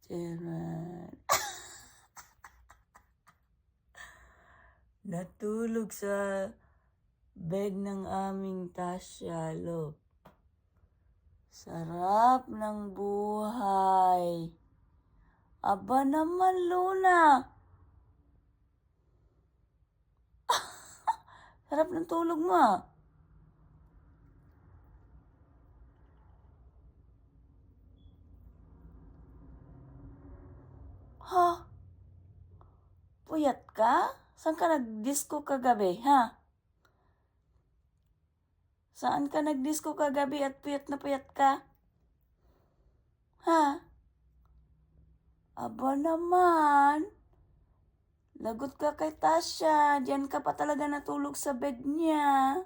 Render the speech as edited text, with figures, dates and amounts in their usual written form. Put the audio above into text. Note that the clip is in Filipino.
Chairman. Natulog sa bed ng aming Tasya, look. Sarap ng buhay. Aba naman, Luna. Sarap ng tulog mo, ah. Ha? Puyat ka? Saan ka nag-disco kagabi, ha? Saan ka nag-disco kagabi at puyat na puyat ka? Ha? Aba naman. Lagot ka kay Tasya. Diyan ka pa talaga natulog sa bed niya.